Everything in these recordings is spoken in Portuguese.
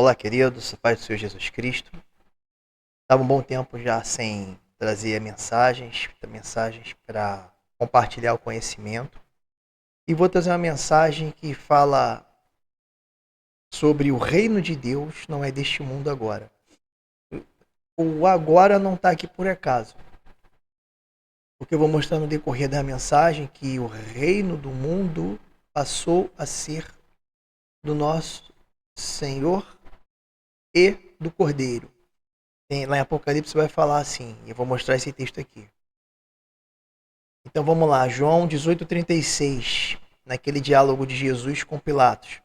Olá, queridos, Paz do Senhor Jesus Cristo. Estava um bom tempo já sem trazer mensagens para compartilhar o conhecimento. E vou trazer uma mensagem que fala sobre o reino de Deus não é deste mundo agora. O agora não está aqui por acaso. Porque eu vou mostrar no decorrer da mensagem que o reino do mundo passou a ser do nosso Senhor e do Cordeiro. Lá em Apocalipse vai falar assim, e eu vou mostrar esse texto aqui. Então vamos lá, João 18,36, naquele diálogo de Jesus com Pilatos.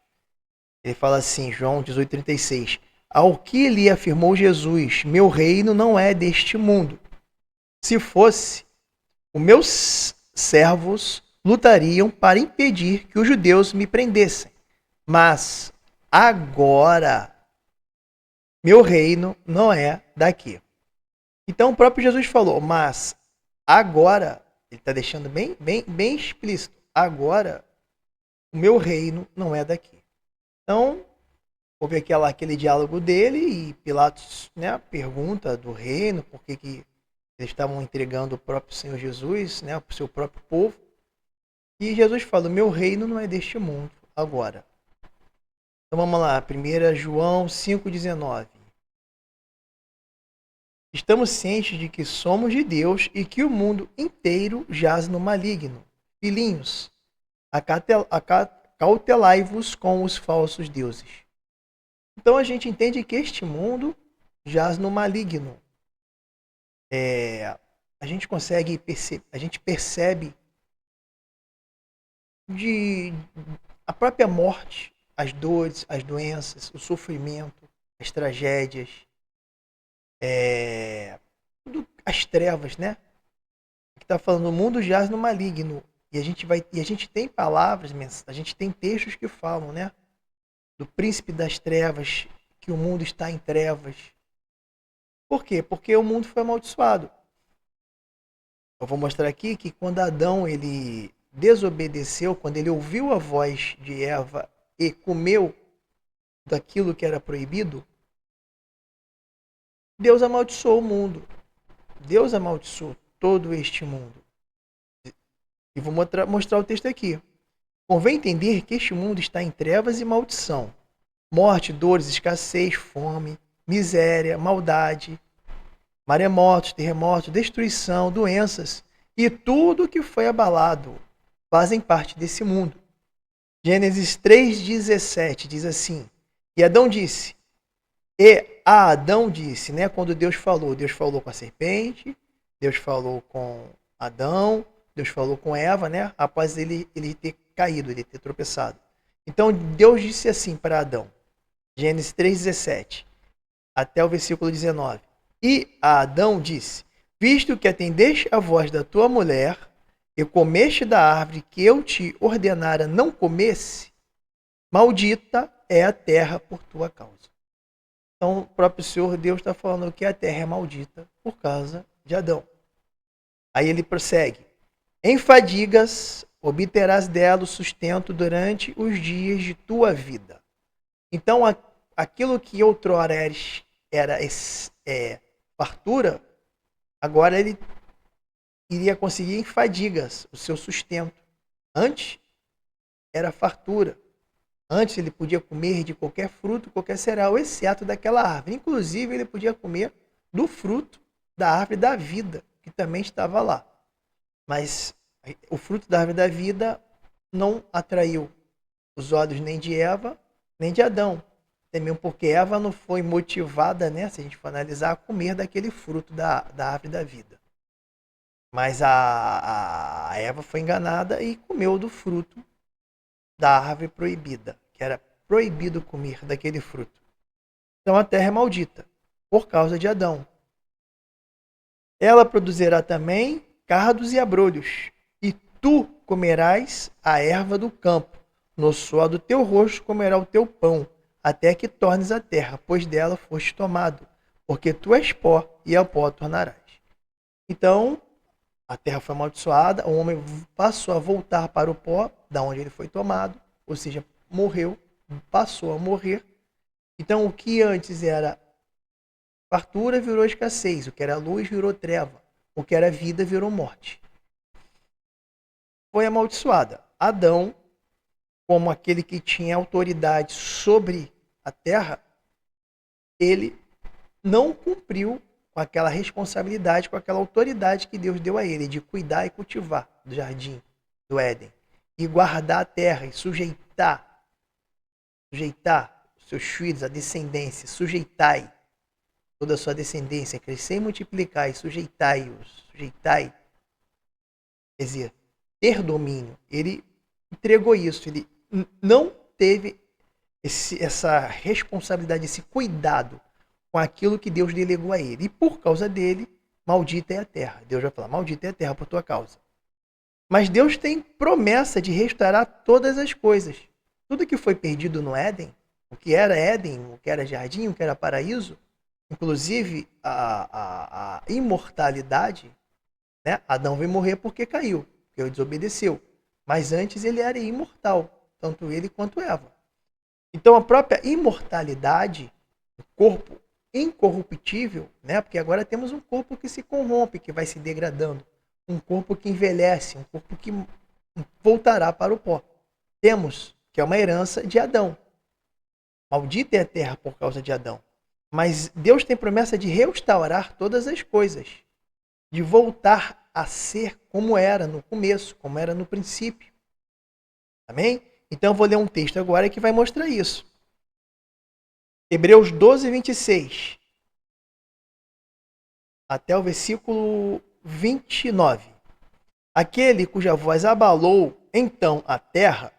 Ele fala assim, João 18,36, ao que lhe afirmou Jesus, meu reino não é deste mundo. Se fosse, os meus servos lutariam para impedir que os judeus me prendessem. Mas agora, meu reino não é daqui. Então o próprio Jesus falou, mas agora, ele está deixando bem explícito, agora o meu reino não é daqui. Então, houve aquele diálogo dele e Pilatos, né, pergunta do reino, por que eles estavam entregando o próprio Senhor Jesus, né, para o seu próprio povo. E Jesus fala, meu reino não é deste mundo agora. Então vamos lá, 1 João 5,19. Estamos cientes de que somos de Deus e que o mundo inteiro jaz no maligno. Filhinhos, acautelai-vos com os falsos deuses. Então a gente entende que este mundo jaz no maligno. A gente consegue perceber, a gente percebe a própria morte, as dores, as doenças, o sofrimento, as tragédias, as trevas, né? Que está falando, o mundo jaz no maligno. E a gente tem palavras, a gente tem textos que falam, né? Do príncipe das trevas, que o mundo está em trevas. Por quê? Porque o mundo foi amaldiçoado. Eu vou mostrar aqui que quando Adão ele desobedeceu, quando ele ouviu a voz de Eva e comeu daquilo que era proibido, Deus amaldiçoou o mundo. Deus amaldiçoou todo este mundo. E vou mostrar o texto aqui. Convém entender que este mundo está em trevas e maldição. Morte, dores, escassez, fome, miséria, maldade, maremotos, terremotos, destruição, doenças e tudo que foi abalado fazem parte desse mundo. Gênesis 3,17 diz assim, e Adão disse, Adão disse, né? Quando Deus falou com a serpente, Deus falou com Adão, Deus falou com Eva, né? Após ele ter caído, ele ter tropeçado. Então Deus disse assim para Adão, Gênesis 3,17, até o versículo 19. E Adão disse, visto que atendeste a voz da tua mulher, e comeste da árvore que eu te ordenara não comesse, maldita é a terra por tua causa. Então o próprio Senhor Deus está falando que a terra é maldita por causa de Adão. Aí ele prossegue, em fadigas obterás dela o sustento durante os dias de tua vida. Então aquilo que outrora era fartura, agora ele iria conseguir em fadigas o seu sustento. Antes era fartura. Antes ele podia comer de qualquer fruto, qualquer cereal, exceto daquela árvore. Inclusive ele podia comer do fruto da árvore da vida, que também estava lá. Mas o fruto da árvore da vida não atraiu os olhos nem de Eva, nem de Adão. Também porque Eva não foi motivada, né, se a gente for analisar, a comer daquele fruto da árvore da vida. Mas a Eva foi enganada e comeu do fruto da árvore proibida, que era proibido comer daquele fruto. Então a terra é maldita, por causa de Adão. Ela produzirá também cardos e abrolhos, e tu comerás a erva do campo. No suor do teu rosto comerá o teu pão, até que tornes a terra, pois dela foste tomado, porque tu és pó, e ao pó tornarás. Então, a terra foi amaldiçoada, o homem passou a voltar para o pó, da onde ele foi tomado, ou seja, morreu, passou a morrer, Então, o que antes era fartura virou escassez, o que era luz virou treva, o que era vida virou morte. Foi amaldiçoada. Adão, como aquele que tinha autoridade sobre a terra, ele não cumpriu com aquela responsabilidade, com aquela autoridade que Deus deu a ele, de cuidar e cultivar do jardim do Éden, e guardar a terra, e sujeitar os seus filhos, a descendência, sujeitai toda a sua descendência, crescer e multiplicar, e sujeitai-os, sujeitai, quer dizer, ter domínio. Ele entregou isso, ele não teve essa responsabilidade, esse cuidado com aquilo que Deus delegou a ele. E por causa dele, maldita é a terra. Deus vai falar, maldita é a terra por tua causa. Mas Deus tem promessa de restaurar todas as coisas. Tudo que foi perdido no Éden, o que era Éden, o que era jardim, o que era paraíso, inclusive a imortalidade, né? Adão veio morrer porque caiu, porque desobedeceu. Mas antes ele era imortal, tanto ele quanto Eva. Então a própria imortalidade, o corpo incorruptível, né? Porque agora temos um corpo que se corrompe, que vai se degradando, um corpo que envelhece, um corpo que voltará para o pó. Temos que é uma herança de Adão. Maldita é a terra por causa de Adão. Mas Deus tem promessa de restaurar todas as coisas, de voltar a ser como era no começo, como era no princípio. Amém? Então eu vou ler um texto agora que vai mostrar isso. Hebreus 12, 26. Até o versículo 29. Aquele cuja voz abalou então a terra,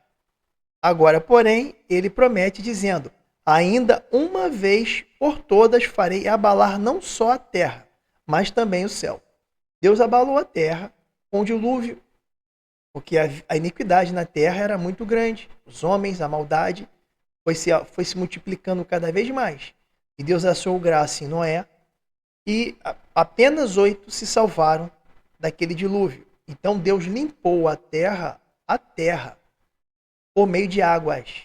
agora, porém, ele promete dizendo, ainda uma vez por todas farei abalar não só a terra, mas também o céu. Deus abalou a terra com o dilúvio, porque a iniquidade na terra era muito grande. Os homens, a maldade, foi se multiplicando cada vez mais. E Deus achou graça em Noé, e apenas 8 se salvaram daquele dilúvio. Então Deus limpou a terra por meio de águas.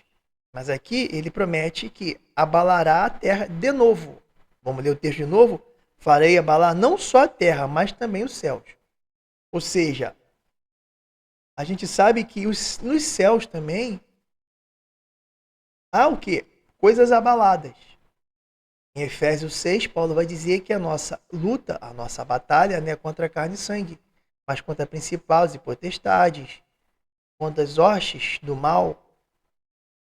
Mas aqui ele promete que abalará a terra de novo. Vamos ler o texto de novo? Farei abalar não só a terra, mas também os céus. Ou seja, a gente sabe que nos céus também há o quê? Coisas abaladas. Em Efésios 6, Paulo vai dizer que a nossa luta, a nossa batalha não é contra carne e sangue, mas contra principados e potestades, contra as hostes do mal,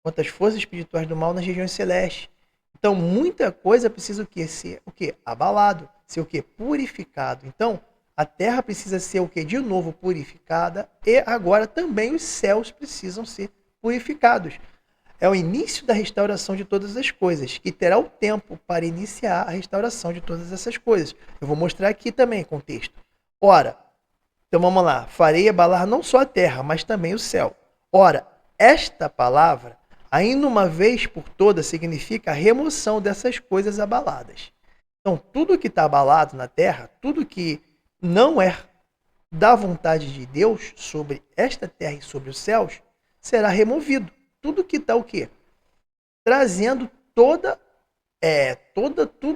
contra as forças espirituais do mal nas regiões celestes. Então, muita coisa precisa ser o quê? Abalado, ser o quê? Purificado. Então, a terra precisa ser o quê? De novo purificada, e agora também os céus precisam ser purificados. É o início da restauração de todas as coisas, que terá o tempo para iniciar a restauração de todas essas coisas. Eu vou mostrar aqui também contexto. Ora, então vamos lá. Farei abalar não só a terra, mas também o céu. Ora, esta palavra, ainda uma vez por todas, significa a remoção dessas coisas abaladas. Então, tudo que está abalado na terra, tudo que não é da vontade de Deus sobre esta terra e sobre os céus, será removido. Tudo que está o quê? Trazendo tudo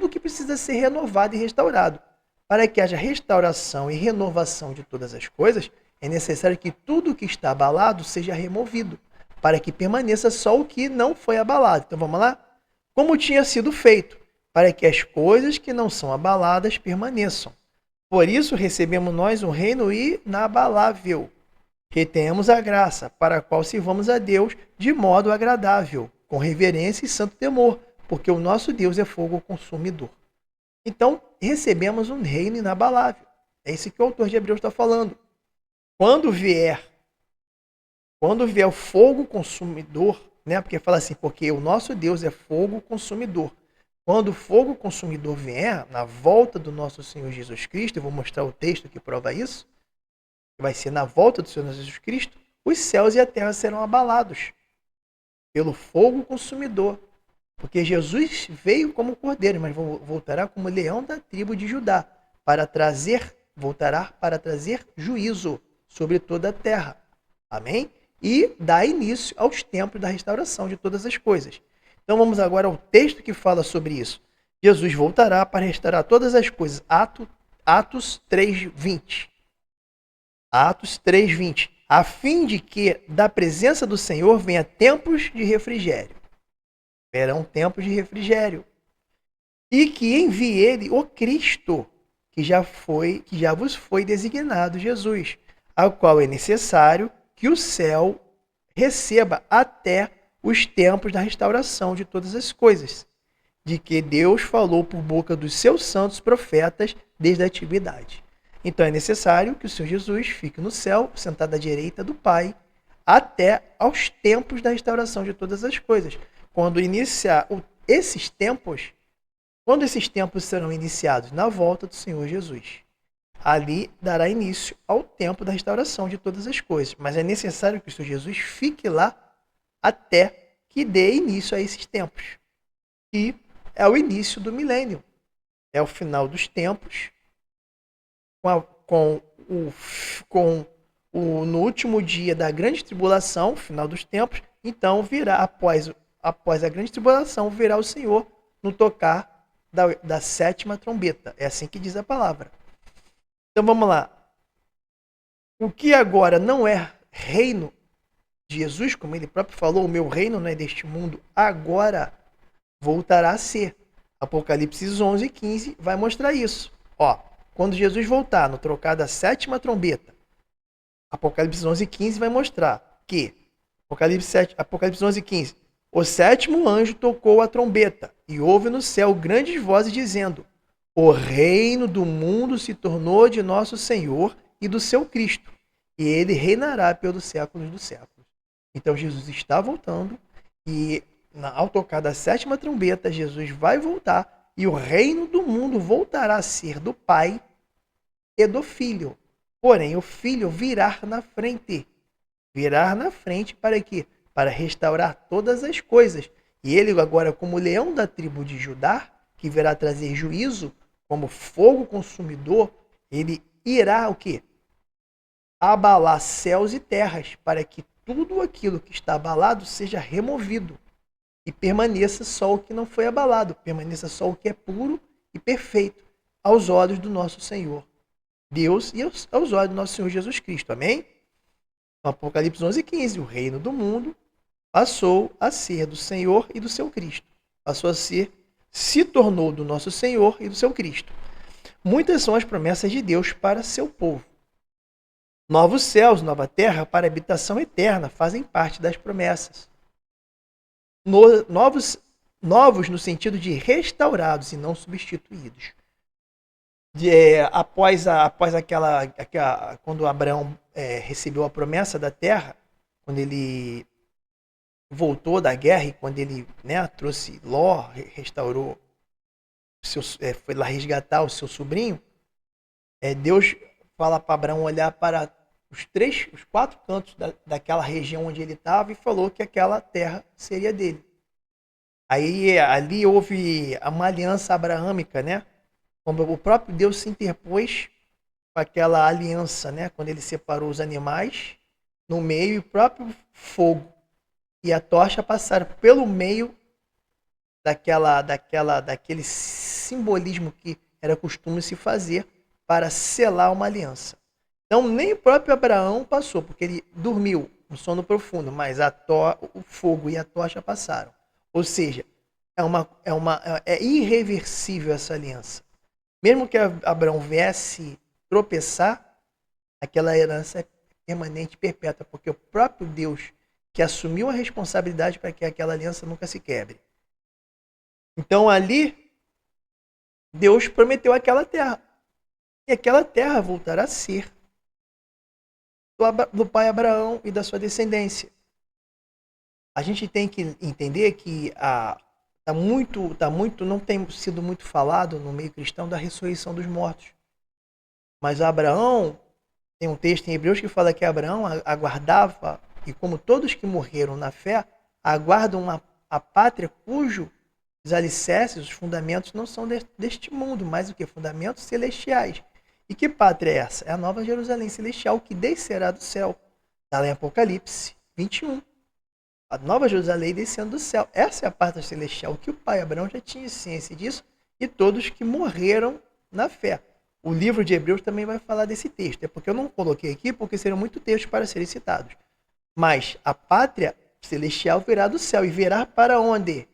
que precisa ser renovado e restaurado. Para que haja restauração e renovação de todas as coisas, é necessário que tudo que está abalado seja removido, para que permaneça só o que não foi abalado. Então vamos lá? Como tinha sido feito, para que as coisas que não são abaladas permaneçam. Por isso recebemos nós um reino inabalável. Retenhamos a graça, para a qual sirvamos a Deus de modo agradável, com reverência e santo temor, porque o nosso Deus é fogo consumidor. Então, recebemos um reino inabalável. É isso que o autor de Hebreus está falando. Quando vier o fogo consumidor, né? Porque fala assim, porque o nosso Deus é fogo consumidor. Quando o fogo consumidor vier, na volta do nosso Senhor Jesus Cristo, eu vou mostrar o texto que prova isso, que vai ser na volta do Senhor Jesus Cristo, os céus e a terra serão abalados pelo fogo consumidor. Porque Jesus veio como cordeiro, mas voltará como leão da tribo de Judá, voltará para trazer juízo sobre toda a terra. Amém? E dar início aos tempos da restauração de todas as coisas. Então vamos agora ao texto que fala sobre isso. Jesus voltará para restaurar todas as coisas. Atos 3:20. Atos 3:20. A fim de que da presença do Senhor venha tempos de refrigério. Verão tempos de refrigério. E que envie ele o Cristo, que já vos foi designado Jesus, ao qual é necessário que o céu receba até os tempos da restauração de todas as coisas, de que Deus falou por boca dos seus santos profetas desde a antiguidade. Então é necessário que o Senhor Jesus fique no céu, sentado à direita do Pai, até aos tempos da restauração de todas as coisas. Quando esses tempos serão iniciados? Na volta do Senhor Jesus. Ali dará início ao tempo da restauração de todas as coisas. Mas é necessário que o Senhor Jesus fique lá até que dê início a esses tempos. E é o início do milênio. É o final dos tempos. No último dia da grande tribulação, final dos tempos, então virá, após a grande tribulação, virá o Senhor no tocar da sétima trombeta. É assim que diz a palavra. Então vamos lá. O que agora não é reino de Jesus, como ele próprio falou, o meu reino não é deste mundo, agora voltará a ser. Apocalipse 11:15 vai mostrar isso. Quando Jesus voltar no trocar da sétima trombeta, Apocalipse 11:15 vai mostrar que, Apocalipse 11:15, o sétimo anjo tocou a trombeta e houve no céu grandes vozes dizendo: o reino do mundo se tornou de nosso Senhor e do seu Cristo, e ele reinará pelos séculos dos séculos. Então Jesus está voltando e ao tocar da sétima trombeta, Jesus vai voltar e o reino do mundo voltará a ser do Pai e do Filho. Porém, o Filho virá na frente. Virá na frente para quê? Para restaurar todas as coisas. E ele agora, como leão da tribo de Judá, que virá trazer juízo, como fogo consumidor, ele irá o quê? Abalar céus e terras, para que tudo aquilo que está abalado seja removido. E permaneça só o que não foi abalado, permaneça só o que é puro e perfeito aos olhos do nosso Senhor Deus e aos olhos do nosso Senhor Jesus Cristo. Amém? Apocalipse 11:15, o reino do mundo passou a ser do Senhor e do seu Cristo. Se tornou do nosso Senhor e do seu Cristo. Muitas são as promessas de Deus para seu povo. Novos céus, nova terra para habitação eterna fazem parte das promessas. Novos no sentido de restaurados e não substituídos. Após quando Abraão recebeu a promessa da terra, quando ele voltou da guerra e quando ele trouxe Ló, restaurou, foi lá resgatar o seu sobrinho, Deus fala para Abraão olhar para os 4 cantos daquela região onde ele estava e falou que aquela terra seria dele. Aí ali houve uma aliança abraâmica, Como o próprio Deus se interpôs com aquela aliança, Quando ele separou os animais no meio e o próprio fogo e a tocha passaram pelo meio daquele simbolismo que era costume se fazer para selar uma aliança. Então nem o próprio Abraão passou, porque ele dormiu um sono profundo, mas o fogo e a tocha passaram. Ou seja, é irreversível essa aliança. Mesmo que Abraão viesse tropeçar, aquela herança é permanente e perpétua, porque o próprio Deus que assumiu a responsabilidade para que aquela aliança nunca se quebre. Então ali, Deus prometeu aquela terra. E aquela terra voltará a ser do pai Abraão e da sua descendência. A gente tem que entender que não tem sido muito falado no meio cristão da ressurreição dos mortos. Mas Abraão, tem um texto em Hebreus que fala que Abraão aguardava, e como todos que morreram na fé, aguardam a pátria cujos alicerces, os fundamentos não são deste mundo, mas o que? Fundamentos celestiais. E que pátria é essa? É a nova Jerusalém celestial que descerá do céu. Está lá em Apocalipse 21. a Nova Jerusalém descendo do céu. Essa é a pátria celestial, que o pai Abraão já tinha ciência disso, e todos que morreram na fé. O livro de Hebreus também vai falar desse texto. É porque eu não coloquei aqui, porque seriam muitos textos para serem citados. Mas a pátria celestial virá do céu. E virá para onde?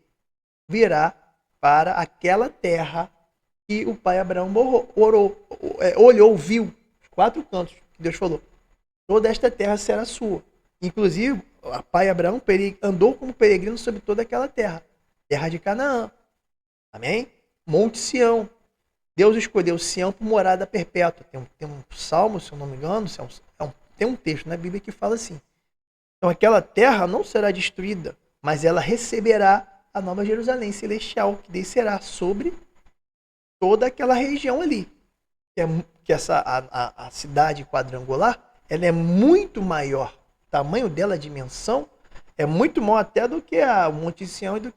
Virá para aquela terra que o pai Abraão olhou, viu. Os 4 cantos que Deus falou. Toda esta terra será sua. Inclusive, o pai Abraão andou como peregrino sobre toda aquela terra. Terra de Canaã. Amém? Monte Sião. Deus escolheu Sião por morada perpétua. Tem um salmo, se eu não me engano, tem um texto na Bíblia que fala assim. Então aquela terra não será destruída, mas ela receberá a nova Jerusalém celestial, que descerá sobre toda aquela região ali. A cidade quadrangular, ela é muito maior. O tamanho dela, a dimensão, é muito maior até do que o Monte Sião e do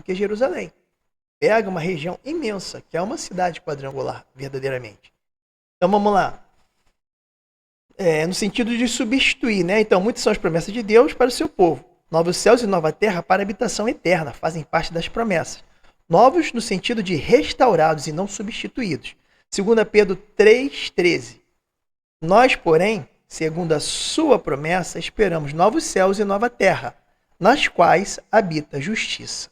que Jerusalém. Pega uma região imensa, que é uma cidade quadrangular, verdadeiramente. Então vamos lá. No sentido de substituir, né? Então, muitas são as promessas de Deus para o seu povo. Novos céus e nova terra para habitação eterna, fazem parte das promessas. Novos no sentido de restaurados e não substituídos. 2 Pedro 3,13. Nós, porém, segundo a sua promessa, esperamos novos céus e nova terra, nas quais habita a justiça.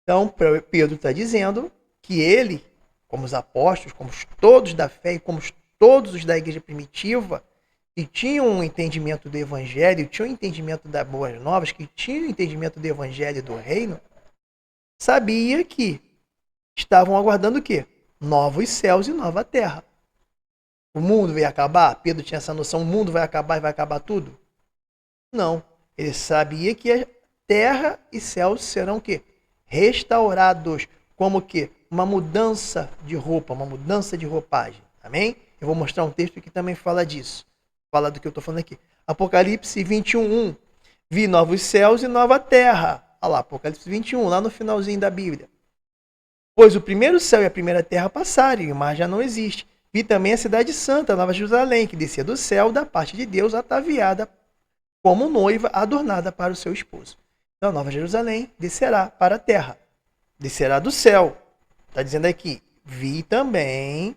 Então, Pedro está dizendo que ele, como os apóstolos, como todos da fé e como todos os da igreja primitiva, que tinham um entendimento do evangelho, tinham um entendimento das boas novas, que tinham um entendimento do evangelho e do reino, sabia que estavam aguardando o quê? Novos céus e nova terra. O mundo vai acabar? Pedro tinha essa noção, o mundo vai acabar e vai acabar tudo? Não. Ele sabia que a terra e céus serão o quê? Restaurados, como que uma mudança de roupa, uma mudança de roupagem. Amém? Eu vou mostrar um texto que também fala disso. Fala do que eu estou falando aqui. Apocalipse 21:1. Vi novos céus e nova terra. Olha lá, Apocalipse 21, lá no finalzinho da Bíblia. Pois o primeiro céu e a primeira terra passaram, e o mar já não existe. Vi também a cidade santa, a Nova Jerusalém, que descia do céu da parte de Deus, ataviada como noiva adornada para o seu esposo. Então, a Nova Jerusalém descerá para a terra. Descerá do céu. Está dizendo aqui. Vi também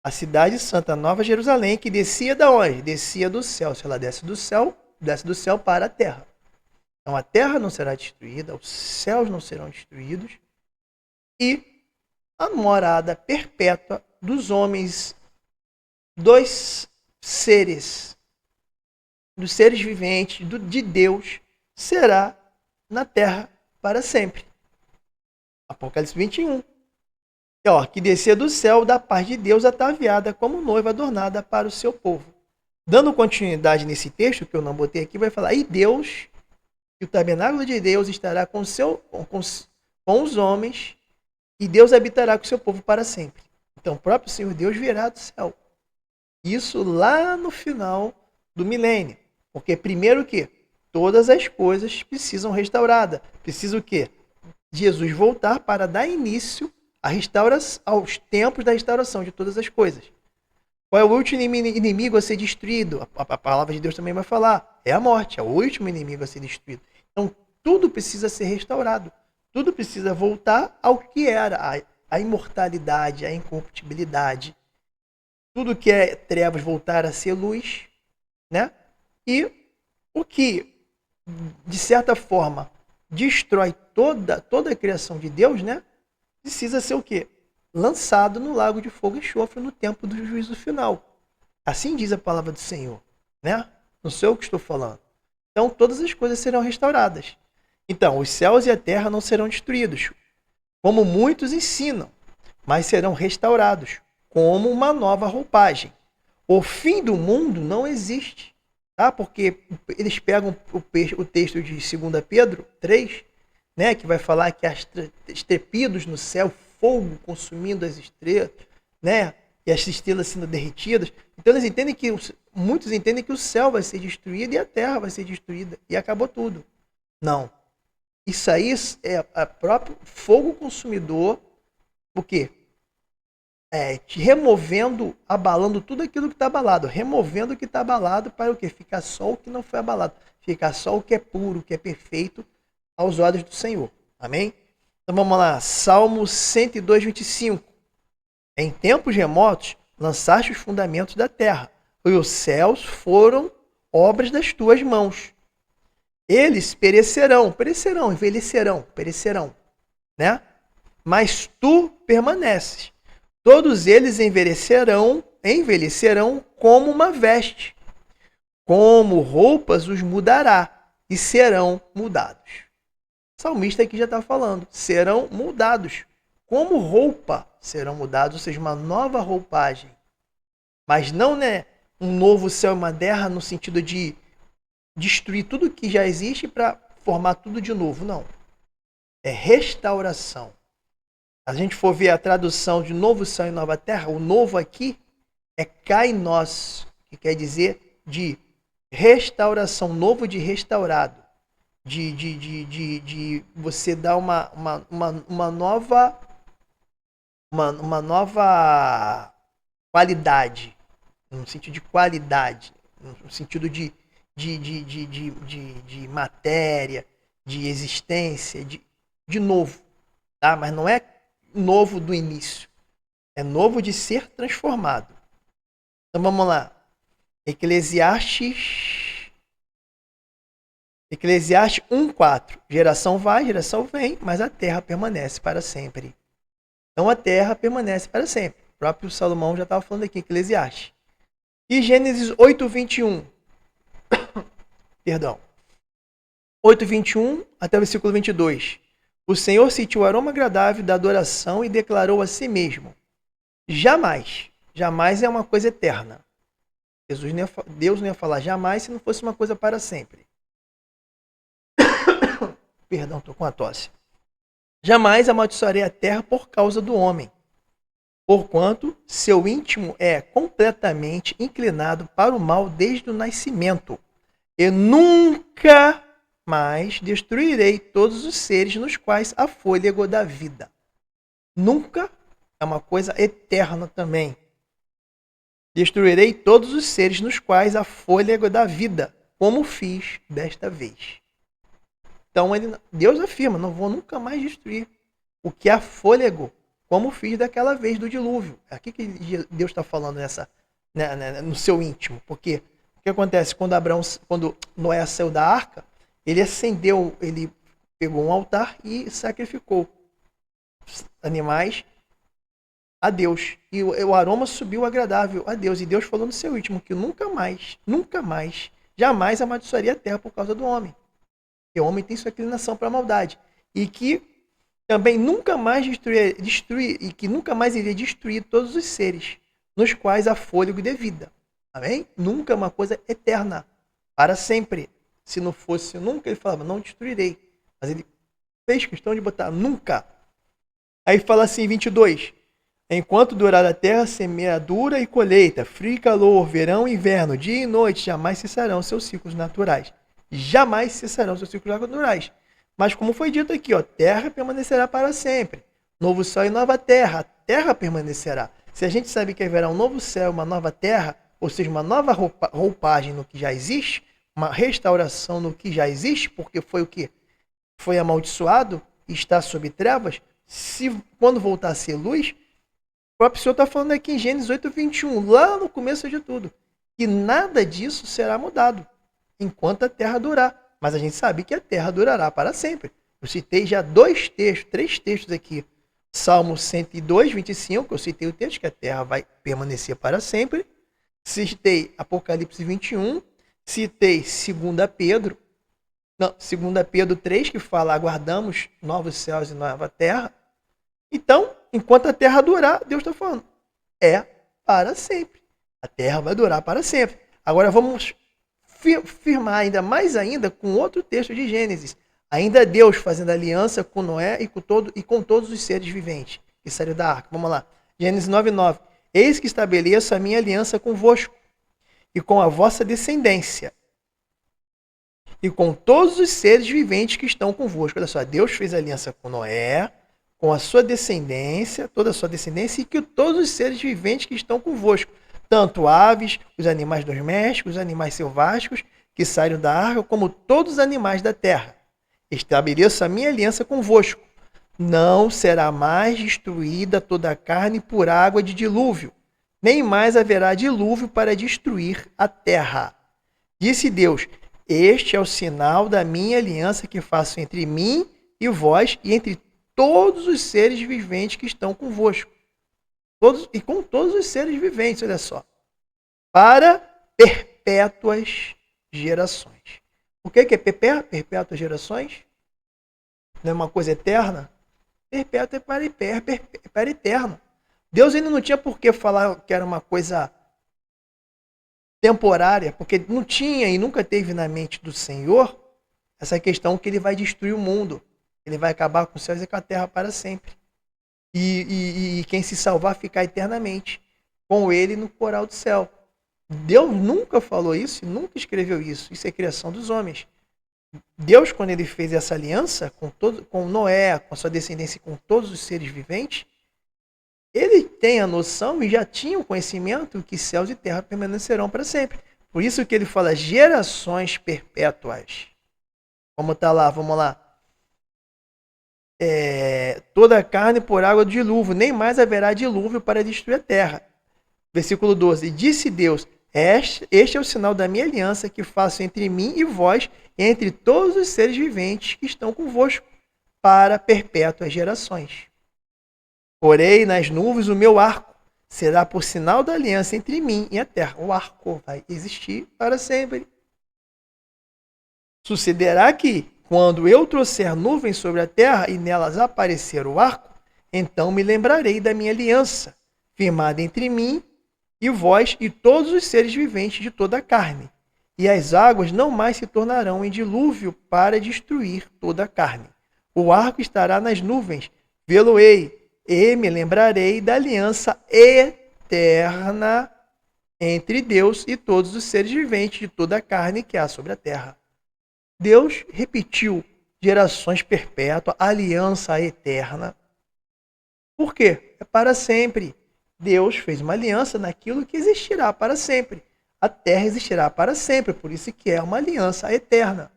a cidade santa, a Nova Jerusalém, que descia da onde? Descia do céu. Se ela desce do céu para a terra. Então, a terra não será destruída, os céus não serão destruídos. E a morada perpétua dos homens, dos seres viventes, de Deus, será na terra para sempre. Apocalipse 21. Que descia do céu da parte de Deus ataviada como noiva adornada para o seu povo. Dando continuidade nesse texto, que eu não botei aqui, vai falar, e Deus, e o tabernáculo de Deus estará com os homens, e Deus habitará com o seu povo para sempre. Então o próprio Senhor Deus virá do céu. Isso lá no final do milênio. Porque primeiro o quê? Todas as coisas precisam restaurada. Precisa o quê? Jesus voltar para dar início aos tempos da restauração de todas as coisas. Qual é o último inimigo a ser destruído? A palavra de Deus também vai falar. É a morte, é o último inimigo a ser destruído. Então tudo precisa ser restaurado. Tudo precisa voltar ao que era, a imortalidade, a incorruptibilidade. Tudo que é trevas voltar a ser luz, né? E o que, de certa forma, destrói toda a criação de Deus, né? Precisa ser o quê? Lançado no lago de fogo e enxofre no tempo do juízo final. Assim diz a palavra do Senhor, né? Não sou eu que estou falando. Então todas as coisas serão restauradas. Então, os céus e a terra não serão destruídos, como muitos ensinam, mas serão restaurados, como uma nova roupagem. O fim do mundo não existe, tá? Porque eles pegam o texto de 2 Pedro 3, né, que vai falar que as trepidos no céu, fogo consumindo as estrelas, né, e as estrelas sendo derretidas. Então eles entendem muitos entendem que o céu vai ser destruído e a terra vai ser destruída e acabou tudo. Não. Isso aí é o próprio fogo consumidor. Por quê? removendo, abalando tudo aquilo que está abalado, removendo o que está abalado para o quê? Ficar só o que não foi abalado, ficar só o que é puro, o que é perfeito aos olhos do Senhor. Amém? Então vamos lá, Salmo 102, 25. Em tempos remotos, lançaste os fundamentos da terra, e os céus foram obras das tuas mãos. Eles perecerão, envelhecerão, né? Mas tu permaneces. Todos eles envelhecerão como uma veste. Como roupas os mudará e serão mudados. O salmista aqui já está falando, serão mudados. Como roupa serão mudados, ou seja, uma nova roupagem. Mas não, né, um novo céu e uma terra no sentido de destruir tudo que já existe para formar tudo de novo, não. É restauração. Se a gente for ver a tradução de novo céu e nova terra, o novo aqui é kainos, que quer dizer de restauração, novo de restaurado. De você dar uma nova qualidade, no sentido de qualidade, no sentido de matéria, de existência, de novo, tá? Mas não é novo do início, é novo de ser transformado. Então vamos lá, Eclesiastes 1:4. Geração vai, geração vem, mas a terra permanece para sempre. Então a terra permanece para sempre. O próprio Salomão já estava falando aqui, Eclesiastes. E Gênesis 8:21. Perdão. 8:21 até o versículo 22. O Senhor sentiu o aroma agradável da adoração e declarou a si mesmo: jamais, jamais é uma coisa eterna. Deus não ia falar jamais se não fosse uma coisa para sempre. Perdão, estou com a tosse. Jamais amaldiçoarei a terra por causa do homem, porquanto seu íntimo é completamente inclinado para o mal desde o nascimento. E nunca mais destruirei todos os seres nos quais há fôlego da vida. Nunca é uma coisa eterna também. Destruirei todos os seres nos quais há fôlego da vida, como fiz desta vez. Então Deus afirma, não vou nunca mais destruir o que há fôlego, como fiz daquela vez do dilúvio. É aqui que Deus está falando no seu íntimo. Porque o que acontece? Quando Noé saiu da arca, ele pegou um altar e sacrificou animais a Deus. E o aroma subiu agradável a Deus. E Deus falou no seu íntimo que nunca mais, jamais amaldiçoaria a terra por causa do homem. Porque o homem tem sua inclinação para a maldade. E que também nunca mais iria destruir todos os seres nos quais há fôlego de vida. Amém? Nunca é uma coisa eterna, para sempre. Se não fosse nunca, ele falava, não destruirei. Mas ele fez questão de botar nunca. Aí fala assim, 22. Enquanto durar a terra, semeadura e colheita, frio e calor, verão e inverno, dia e noite, jamais cessarão seus ciclos naturais. Jamais cessarão seus ciclos naturais. Mas como foi dito aqui, terra permanecerá para sempre. Novo céu e nova terra, a terra permanecerá. Se a gente sabe que haverá um novo céu, uma nova terra, ou seja, uma nova roupagem no que já existe, uma restauração no que já existe, porque foi o que? Foi amaldiçoado e está sob trevas, quando voltar a ser luz, o próprio Senhor está falando aqui em Gênesis 8:21, lá no começo de tudo, que nada disso será mudado, enquanto a terra durar. Mas a gente sabe que a terra durará para sempre. Eu citei já três textos aqui. Salmo 102, 25, eu citei o texto que a terra vai permanecer para sempre. Citei Apocalipse 21, citei 2 Pedro 3, que fala, aguardamos novos céus e nova terra. Então, enquanto a terra durar, Deus está falando, é para sempre. A terra vai durar para sempre. Agora vamos firmar ainda com outro texto de Gênesis. Ainda Deus fazendo aliança com Noé e com todos os seres viventes que saíram da arca. Vamos lá. Gênesis 9:9. Eis que estabeleço a minha aliança convosco e com a vossa descendência e com todos os seres viventes que estão convosco. Olha só, Deus fez aliança com Noé, com a sua descendência, toda a sua descendência, e que todos os seres viventes que estão convosco, tanto aves, os animais domésticos, os animais selváticos que saíram da arca, como todos os animais da terra. Estabeleço a minha aliança convosco. Não será mais destruída toda a carne por água de dilúvio, nem mais haverá dilúvio para destruir a terra. Disse Deus: este é o sinal da minha aliança que faço entre mim e vós e entre todos os seres viventes que estão convosco. E com todos os seres viventes, olha só. Para perpétuas gerações. O que é perpétuas gerações? Não é uma coisa eterna? Perpétuo é para eterno. Deus ainda não tinha por que falar que era uma coisa temporária, porque não tinha e nunca teve na mente do Senhor essa questão que ele vai destruir o mundo. Ele vai acabar com os céus e com a terra para sempre. E quem se salvar ficar eternamente com ele no coral do céu. Deus nunca falou isso e nunca escreveu isso. Isso é criação dos homens. Deus, quando ele fez essa aliança com Noé, com a sua descendência e com todos os seres viventes, ele tem a noção e já tinha o conhecimento que céus e terra permanecerão para sempre. Por isso que ele fala gerações perpétuas. Como está lá, vamos lá. Toda a carne por água do dilúvio, nem mais haverá dilúvio para destruir a terra. Versículo 12. Disse Deus: este é o sinal da minha aliança que faço entre mim e vós, e entre todos os seres viventes que estão convosco, para perpétuas gerações. Porei nas nuvens o meu arco, será por sinal da aliança entre mim e a terra. O arco vai existir para sempre. Sucederá que, quando eu trouxer nuvens sobre a terra e nelas aparecer o arco, então me lembrarei da minha aliança, firmada entre mim e vós e todos os seres viventes de toda a carne. E as águas não mais se tornarão em dilúvio para destruir toda a carne. O arco estará nas nuvens, vê-lo-ei, e me lembrarei da aliança eterna entre Deus e todos os seres viventes de toda a carne que há sobre a terra. Deus repetiu gerações perpétuas, aliança eterna. Por quê? É para sempre. Deus fez uma aliança naquilo que existirá para sempre. A terra existirá para sempre, por isso que é uma aliança eterna.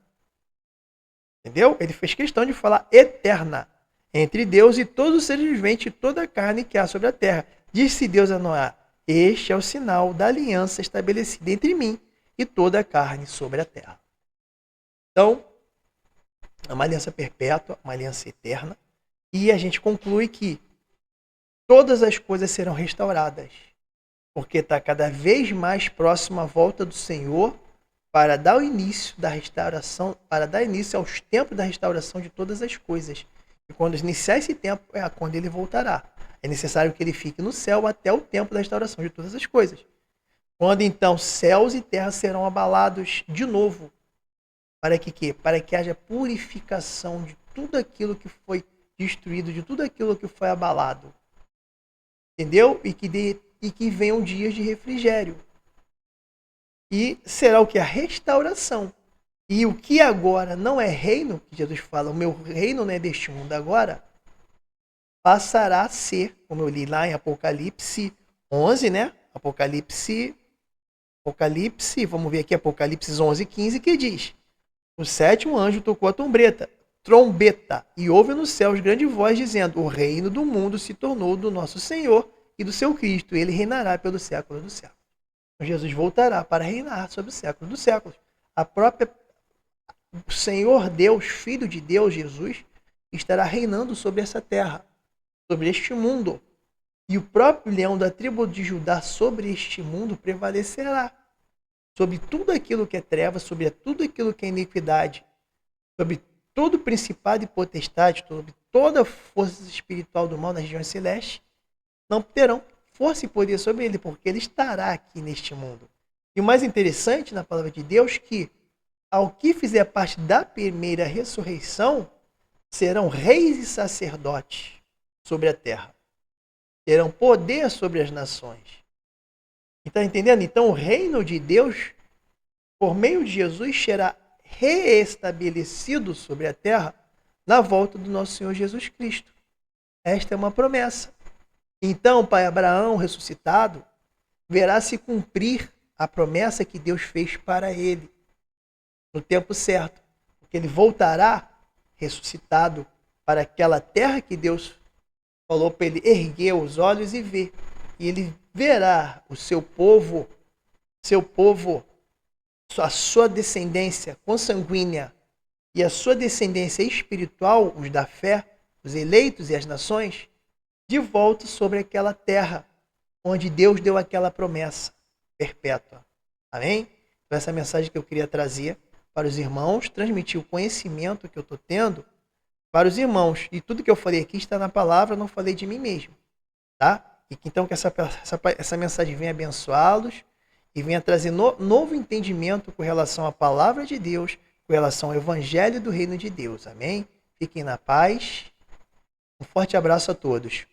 Entendeu? Ele fez questão de falar eterna. Entre Deus e todos os seres viventes e toda a carne que há sobre a terra. Disse Deus a Noé: este é o sinal da aliança estabelecida entre mim e toda a carne sobre a terra. Então, é uma aliança perpétua, uma aliança eterna. E a gente conclui que todas as coisas serão restauradas. Porque está cada vez mais próxima a volta do Senhor para dar o início da restauração, para dar início aos tempos da restauração de todas as coisas. E quando iniciar esse tempo, é quando ele voltará. É necessário que ele fique no céu até o tempo da restauração de todas as coisas. Quando então céus e terra serão abalados de novo. Para que quê? Para que haja purificação de tudo aquilo que foi destruído, de tudo aquilo que foi abalado. Entendeu? E que venham dias de refrigério. E será o que? A restauração. E o que agora não é reino, que Jesus fala, o meu reino não é deste mundo agora, passará a ser, como eu li lá em Apocalipse 11, né? Apocalipse, vamos ver aqui, Apocalipse 11, 15, que diz: o sétimo anjo tocou a trombeta, e houve nos céus grande voz dizendo: o reino do mundo se tornou do nosso Senhor e do seu Cristo, e ele reinará pelo século dos séculos. Então, Jesus voltará para reinar sobre o século dos séculos. O Senhor Deus, Filho de Deus, Jesus, estará reinando sobre essa terra, sobre este mundo. E o próprio leão da tribo de Judá sobre este mundo prevalecerá. Sobre tudo aquilo que é treva, sobre tudo aquilo que é iniquidade, sobre todo principado e potestade, sobre toda força espiritual do mal nas regiões celestes, não terão força e poder sobre ele, porque ele estará aqui neste mundo. E o mais interessante na palavra de Deus é que ao que fizer parte da primeira ressurreição, serão reis e sacerdotes sobre a terra. Terão poder sobre as nações. Está entendendo? Então o reino de Deus, por meio de Jesus, será reestabelecido sobre a terra na volta do nosso Senhor Jesus Cristo. Esta é uma promessa. Então, o pai Abraão, ressuscitado, verá se cumprir a promessa que Deus fez para ele no tempo certo, porque ele voltará ressuscitado para aquela terra que Deus falou para ele erguer os olhos e ver. E ele verá o seu povo, a sua descendência consanguínea e a sua descendência espiritual, os da fé, os eleitos e as nações, de volta sobre aquela terra onde Deus deu aquela promessa perpétua. Amém? Então essa mensagem que eu queria trazer para os irmãos, transmitir o conhecimento que eu estou tendo para os irmãos. E tudo que eu falei aqui está na palavra, não falei de mim mesmo. Tá? E que então que essa mensagem venha abençoá-los e venha trazer novo entendimento com relação à palavra de Deus, com relação ao evangelho do reino de Deus. Amém? Fiquem na paz. Um forte abraço a todos.